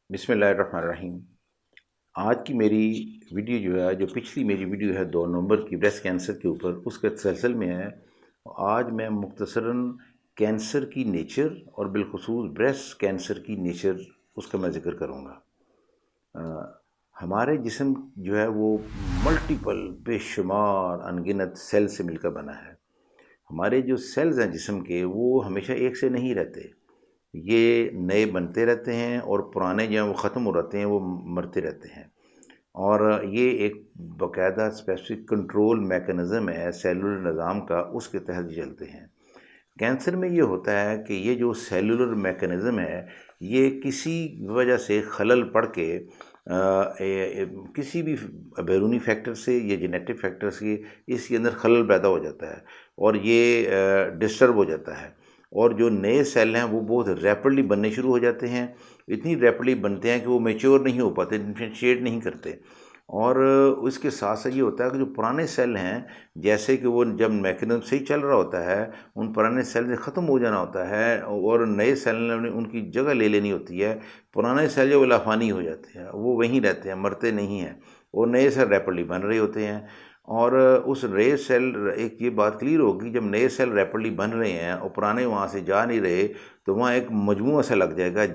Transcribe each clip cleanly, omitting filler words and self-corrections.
بسم اللہ الرحمن الرحیم۔ آج کی میری ویڈیو جو پچھلی میری ویڈیو ہے 2 نومبر کی بریسٹ کینسر کے اوپر، اس کے تسلسل میں ہے۔ آج میں مختصراً کینسر کی نیچر اور بالخصوص بریسٹ کینسر کی نیچر اس کا میں ذکر کروں گا۔ ہمارے جسم وہ ملٹیپل بے شمار انگنت سیل سے مل کر بنا ہے۔ ہمارے جو سیلز ہیں جسم کے، وہ ہمیشہ ایک سے نہیں رہتے، یہ نئے بنتے رہتے ہیں اور پرانے وہ ختم ہو رہتے ہیں، وہ مرتے رہتے ہیں۔ اور یہ ایک باقاعدہ اسپیسیفک کنٹرول میکانزم ہے سیلولر نظام کا، اس کے تحت چلتے ہیں۔ کینسر میں یہ ہوتا ہے کہ یہ جو سیلولر میکانزم ہے، یہ کسی وجہ سے خلل پڑ کے کسی بھی بیرونی فیکٹر سے یا جینیٹک فیکٹر سے اس کے اندر خلل پیدا ہو جاتا ہے اور یہ ڈسٹرب ہو جاتا ہے، اور جو نئے سیل ہیں وہ بہت ریپڈلی بننے شروع ہو جاتے ہیں۔ اتنی ریپڈلی بنتے ہیں کہ وہ میچور نہیں ہو پاتے، ڈفرینشیٹ نہیں کرتے۔ اور اس کے ساتھ ساتھ یہ ہوتا ہے کہ جو پرانے سیل ہیں، جیسے کہ وہ جب میکانزم صحیح چل رہا ہوتا ہے، ان پرانے سیل سے ختم ہو جانا ہوتا ہے اور نئے سیل نے ان کی جگہ لے لینی ہوتی ہے۔ پرانے سیل جو لافانی ہو جاتے ہیں، وہ وہیں رہتے ہیں، مرتے نہیں ہیں، اور نئے سیل ریپڈلی بن رہے ہوتے ہیں۔ اور اس نئے سیل، ایک یہ بات کلیئر ہوگی، جب نئے سیل ریپڈلی بن رہے ہیں اور پرانے وہاں سے جا نہیں رہے، تو وہاں ایک مجموعہ سا لگ جائے گا،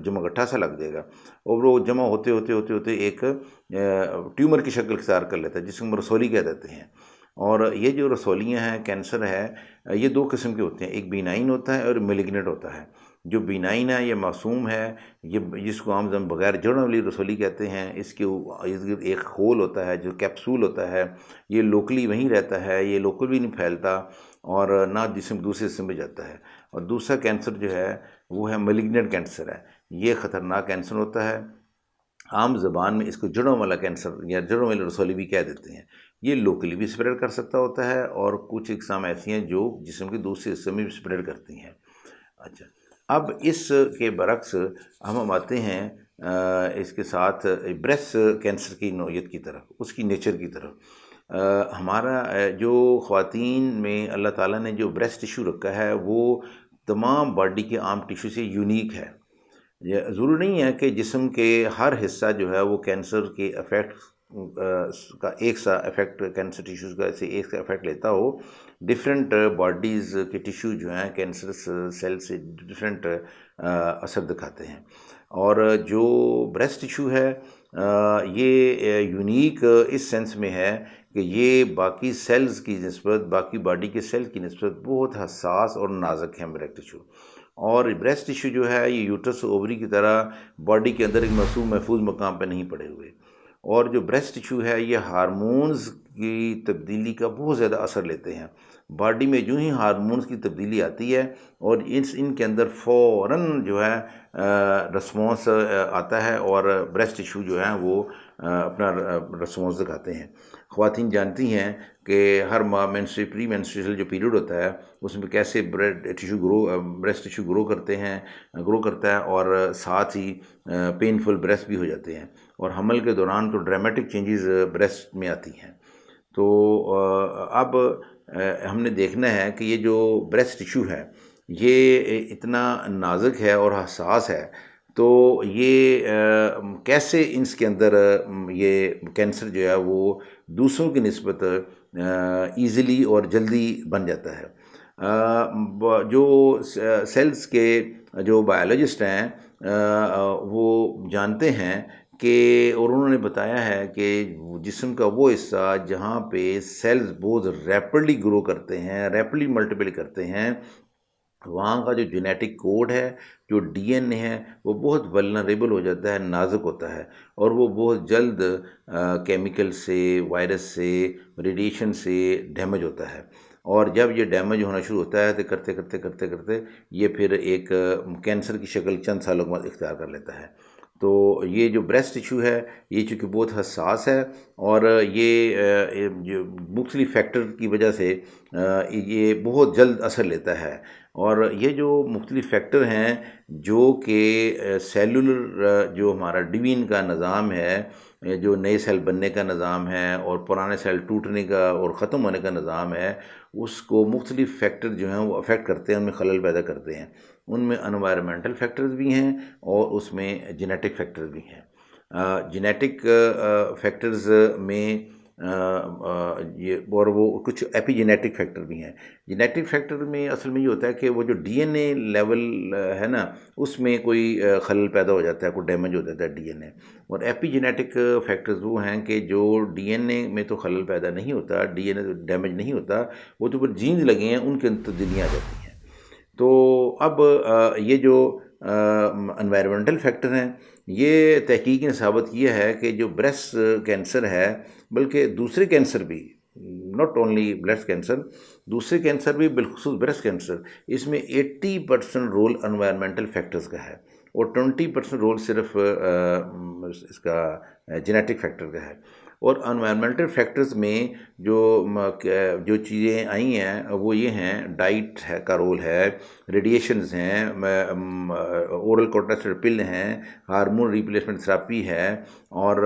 جمع گٹھا سا لگ جائے گا، اور وہ جمع ہوتے ہوتے ہوتے ہوتے ایک ٹیومر کی شکل اختیار کر لیتا ہے، جس کو ہم رسولی کہہ دیتے ہیں۔ اور یہ جو رسولیاں ہیں، کینسر ہے، یہ 2 قسم کے ہوتے ہیں، ایک بینائن ہوتا ہے اور میلیگننٹ ہوتا ہے۔ جو بینائن ہے یہ معصوم ہے، یہ جس کو عام بغیر جڑوں والی رسولی کہتے ہیں۔ اس کے ارد گرد ایک خول ہوتا ہے جو کیپسول ہوتا ہے، یہ لوکلی وہیں رہتا ہے، یہ لوکل بھی نہیں پھیلتا اور نہ دوسرے جسم میں جاتا ہے۔ اور دوسرا کینسر جو ہے وہ ہے میلیگننٹ کینسر ہے، یہ خطرناک کینسر ہوتا ہے۔ عام زبان میں اس کو جڑوں والا کینسر یا جڑوں والی رسولی بھی کہہ دیتے ہیں۔ یہ لوکلی بھی اسپریڈ کر سکتا ہوتا ہے، اور کچھ اقسام ایسی ہیں جو جسم کے دوسرے حصے میں بھی اسپریڈ کرتی ہیں۔ اچھا، اب اس کے برعکس ہم آتے ہیں اس کے ساتھ بریسٹ کینسر کی نوعیت کی طرف، اس کی نیچر کی طرف۔ ہمارا جو خواتین میں اللہ تعالیٰ نے جو بریسٹ ٹیشو رکھا ہے، وہ تمام باڈی کے عام ٹیشو سے یونیک ہے۔ یہ ضروری نہیں ہے کہ جسم کے ہر حصہ جو ہے وہ کینسر کے افیکٹ کا ایک سا افیکٹ، کینسر ٹیشوز کا ایسے ایک سا افیکٹ لیتا ہو۔ ڈفرینٹ باڈیز کے ٹیشو جو ہیں کینسر سیل سے ڈفرینٹ اثر دکھاتے ہیں۔ اور جو بریسٹ ٹیشو ہے، یہ یونیک اس سینس میں ہے کہ یہ باقی سیلز کی نسبت، باقی باڈی کے سیل کی نسبت بہت حساس اور نازک ہے بریسٹ ٹیشو۔ اور بریسٹ ٹیشو جو ہے یہ یوٹرس اووری کی طرح باڈی کے اندر ایک محفوظ مقام پہ نہیں پڑے ہوئے، اور جو بریسٹ ٹیشو ہے یہ ہارمونز کی تبدیلی کا بہت زیادہ اثر لیتے ہیں۔ باڈی میں جو ہی ہارمونز کی تبدیلی آتی ہے، اور ان کے اندر فوراً رسپانس آتا ہے، اور بریسٹ ٹیشو جو ہے وہ اپنا رسپانس دکھاتے ہیں۔ خواتین جانتی ہیں کہ ہر ماہ پری مینسٹریشل جو پیریڈ ہوتا ہے، اس میں کیسے بریسٹ ٹیشو گرو کرتا ہے، اور ساتھ ہی پینفل بریسٹ بھی ہو جاتے ہیں، اور حمل کے دوران تو ڈرامیٹک چینجز بریسٹ میں آتی ہیں۔ تو اب ہم نے دیکھنا ہے کہ یہ جو بریسٹ ٹیشو ہے یہ اتنا نازک ہے اور حساس ہے، تو یہ کیسے اس کے اندر یہ کینسر جو ہے وہ دوسروں کی نسبت ایزیلی اور جلدی بن جاتا ہے۔ جو سیلز کے جو بایولوجسٹ ہیں وہ جانتے ہیں کہ، اور انہوں نے بتایا ہے کہ جسم کا وہ حصہ جہاں پہ سیلز بہت ریپڈلی گرو کرتے ہیں، ریپڈلی ملٹیپل کرتے ہیں، وہاں کا جو جینیٹک کوڈ ہے، جو ڈی این اے ہے، وہ بہت ولنریبل ہو جاتا ہے، نازک ہوتا ہے، اور وہ بہت جلد کیمیکل سے، وائرس سے، ریڈیشن سے ڈیمیج ہوتا ہے۔ اور جب یہ ڈیمیج ہونا شروع ہوتا ہے تو کرتے کرتے کرتے کرتے یہ پھر ایک کینسر کی شکل چند سالوں کے بعد اختیار کر لیتا ہے۔ تو یہ جو بریسٹ ٹیشو ہے یہ چونکہ بہت حساس ہے، اور یہ جو مختلف فیکٹر کی وجہ سے یہ بہت جلد اثر لیتا ہے۔ اور یہ جو مختلف فیکٹر ہیں جو کہ سیلولر جو ہمارا ڈوین کا نظام ہے، جو نئے سیل بننے کا نظام ہے اور پرانے سیل ٹوٹنے کا اور ختم ہونے کا نظام ہے، اس کو مختلف فیکٹر جو ہیں وہ افیکٹ کرتے ہیں، ان میں خلل پیدا کرتے ہیں۔ ان میں انوائرمنٹل فیکٹرز بھی ہیں اور اس میں جینیٹک فیکٹرز بھی ہیں۔ جینیٹک فیکٹرز میں یہ اور وہ کچھ ایپی جینیٹک فیکٹر بھی ہیں۔ جینیٹک فیکٹر میں اصل میں یہ ہوتا ہے کہ وہ جو ڈی این اے لیول ہے نا، اس میں کوئی خلل پیدا ہو جاتا ہے، کوئی ڈیمیج ہو جاتا ہے ڈی این اے۔ اور ایپی جینیٹک فیکٹرز وہ ہیں کہ جو ڈی این اے میں تو خلل پیدا نہیں ہوتا، ڈی این اے ڈیمیج نہیں ہوتا، وہ تو اوپر جینز لگے ہیں ان کے اندر تبدیلیاں آ جاتی ہیں۔ تو اب یہ جو انوائرمنٹل فیکٹر ہیں، یہ تحقیق نے ثابت کیا ہے کہ جو بریسٹ کینسر ہے، بلکہ دوسرے کینسر بھی، ناٹ اونلی بریسٹ کینسر، دوسرے کینسر بھی بالخصوص بریسٹ کینسر، اس میں 80% رول انوائرمنٹل فیکٹرز کا ہے اور 20% رول صرف اس کا جینیٹک فیکٹر کا ہے۔ اور انوائرمنٹل فیکٹرز میں جو چیزیں آئی ہیں وہ یہ ہیں، ڈائٹ کا رول ہے، ریڈیشنز ہیں، اورل کورٹیکوسٹیرائڈ پل ہیں، ہارمون ریپلیسمنٹ تھراپی ہے، اور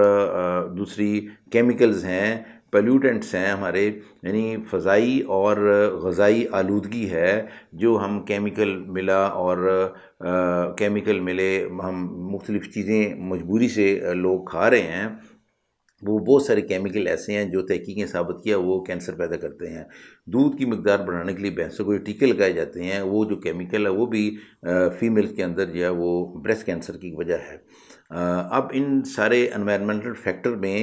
دوسری کیمیکلز ہیں، پیلیوٹنٹس ہیں ہمارے، یعنی فضائی اور غذائی آلودگی ہے جو ہم کیمیکل ملا اور کیمیکل ملے ہم مختلف چیزیں مجبوری سے لوگ کھا رہے ہیں، وہ بہت سارے کیمیکل ایسے ہیں جو تحقیقیں ثابت کیا وہ کینسر پیدا کرتے ہیں۔ دودھ کی مقدار بڑھانے کے لیے بھینسوں کو جو ٹیکے لگائے جاتے ہیں، وہ جو کیمیکل ہے وہ بھی فیمیل کے اندر جو ہے وہ بریسٹ کینسر کی وجہ ہے۔ اب ان سارے انوائرمنٹل فیکٹر میں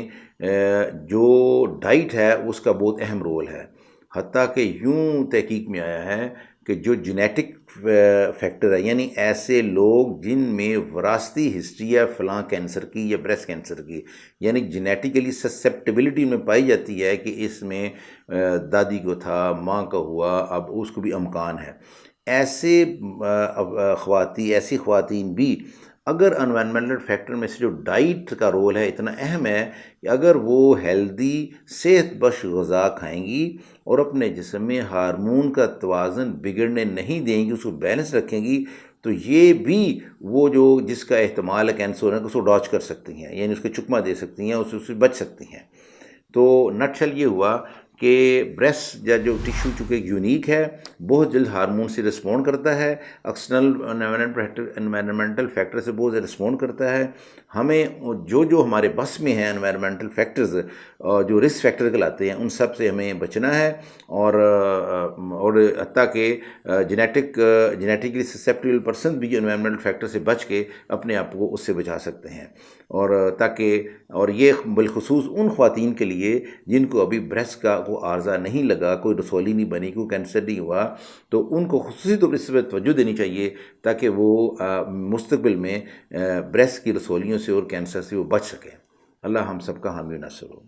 جو ڈائٹ ہے اس کا بہت اہم رول ہے، حتیٰ کہ یوں تحقیق میں آیا ہے کہ جو جینیٹک فیکٹر ہے، یعنی ایسے لوگ جن میں وراثتی ہسٹری ہے فلاں کینسر کی یا بریسٹ کینسر کی، یعنی جینیٹیکلی سسیپٹیبلٹی میں پائی جاتی ہے کہ اس میں دادی کو تھا، ماں کا ہوا، اب اس کو بھی امکان ہے، ایسے ایسی خواتین بھی اگر انوائرمنٹل فیکٹر میں سے جو ڈائٹ کا رول ہے اتنا اہم ہے کہ اگر وہ ہیلدی صحت بخش غذا کھائیں گی اور اپنے جسم میں ہارمون کا توازن بگڑنے نہیں دیں گی، اس کو بیلنس رکھیں گی، تو یہ بھی وہ جو جس کا احتمال ہے کینسر ہے اس کو ڈاج کر سکتی ہیں، یعنی اس کو چکمہ دے سکتی ہیں، اس سے بچ سکتی ہیں۔ تو نٹشل یہ ہوا کہ بریسٹ یا جو ٹیشو چونکہ یونیک ہے، بہت جلد ہارمون سے رسپونڈ کرتا ہے، ایکسٹرنل انوائرمنٹل فیکٹر سے بہت زیادہ رسپونڈ کرتا ہے۔ ہمیں جو ہمارے بس میں ہیں انوائرمنٹل فیکٹرز جو رسک فیکٹر کہلاتے ہیں، ان سب سے ہمیں بچنا ہے، اور حتیٰ کہ جینیٹکلی سسیپٹیبل پرسن بھی جو انوائرمنٹل فیکٹر سے بچ کے اپنے آپ کو اس سے بچا سکتے ہیں، اور یہ بالخصوص ان خواتین کے لیے جن کو ابھی بریسٹ کا کوئی عارضہ نہیں لگا، کوئی رسولی نہیں بنی، کوئی کینسر نہیں ہوا، تو ان کو خصوصی طور پر اس پہ توجہ دینی چاہیے تاکہ وہ مستقبل میں بریسٹ کی رسولیوں سے اور کینسر سے وہ بچ سکیں۔ اللہ ہم سب کا حامی و ناصر ہو۔